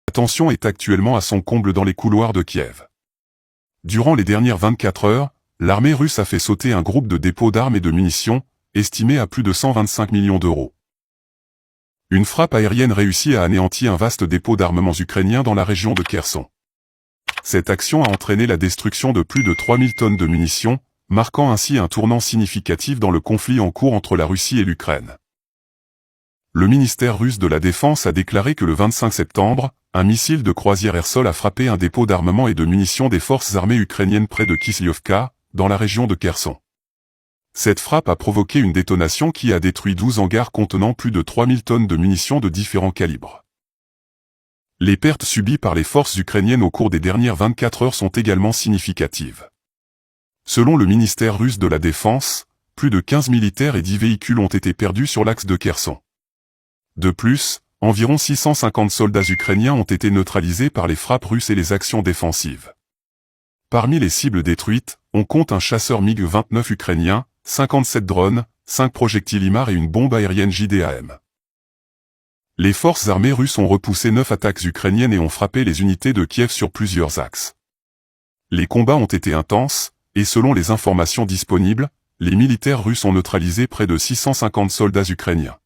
La tension est actuellement à son comble dans les couloirs de Kiev. Durant les dernières 24 heures, l'armée russe a fait sauter un groupe de dépôts d'armes et de munitions, estimé à plus de 125 millions d'euros. Une frappe aérienne réussit à anéantir un vaste dépôt d'armements ukrainiens dans la région de Kherson. Cette action a entraîné la destruction de plus de 3000 tonnes de munitions, marquant ainsi un tournant significatif dans le conflit en cours entre la Russie et l'Ukraine. Le ministère russe de la Défense a déclaré que le 25 septembre, un missile de croisière air-sol a frappé un dépôt d'armement et de munitions des forces armées ukrainiennes près de Kislyovka, dans la région de Kherson. Cette frappe a provoqué une détonation qui a détruit 12 hangars contenant plus de 3000 tonnes de munitions de différents calibres. Les pertes subies par les forces ukrainiennes au cours des dernières 24 heures sont également significatives. Selon le ministère russe de la Défense, plus de 15 militaires et 10 véhicules ont été perdus sur l'axe de Kherson. De plus, environ 650 soldats ukrainiens ont été neutralisés par les frappes russes et les actions défensives. Parmi les cibles détruites, on compte un chasseur MiG-29 ukrainien, 57 drones, 5 projectiles IMAR et une bombe aérienne JDAM. Les forces armées russes ont repoussé 9 attaques ukrainiennes et ont frappé les unités de Kiev sur plusieurs axes. Les combats ont été intenses, et selon les informations disponibles, les militaires russes ont neutralisé près de 650 soldats ukrainiens.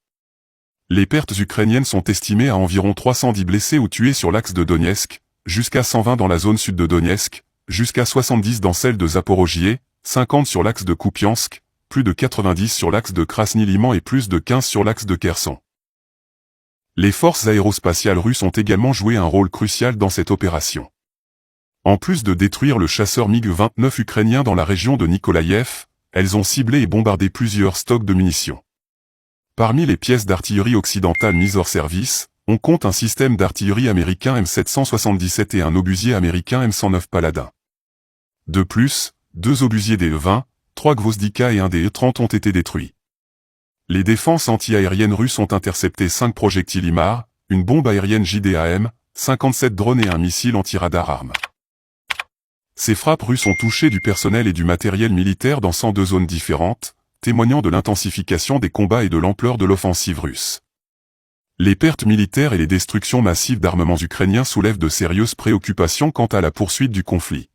Les pertes ukrainiennes sont estimées à environ 310 blessés ou tués sur l'axe de Donetsk, jusqu'à 120 dans la zone sud de Donetsk, jusqu'à 70 dans celle de Zaporojié, 50 sur l'axe de Kupiansk, plus de 90 sur l'axe de Krasny-Liman et plus de 15 sur l'axe de Kherson. Les forces aérospatiales russes ont également joué un rôle crucial dans cette opération. En plus de détruire le chasseur MiG-29 ukrainien dans la région de Nikolaïev, elles ont ciblé et bombardé plusieurs stocks de munitions. Parmi les pièces d'artillerie occidentales mises hors service, on compte un système d'artillerie américain M777 et un obusier américain M109 Paladin. De plus, 2 obusiers DE-20, 3 Gvozdika et un DE-30 ont été détruits. Les défenses anti-aériennes russes ont intercepté 5 projectiles IMAR, une bombe aérienne JDAM, 57 drones et un missile anti-radar arme. Ces frappes russes ont touché du personnel et du matériel militaire dans 102 zones différentes, témoignant de l'intensification des combats et de l'ampleur de l'offensive russe. Les pertes militaires et les destructions massives d'armements ukrainiens soulèvent de sérieuses préoccupations quant à la poursuite du conflit.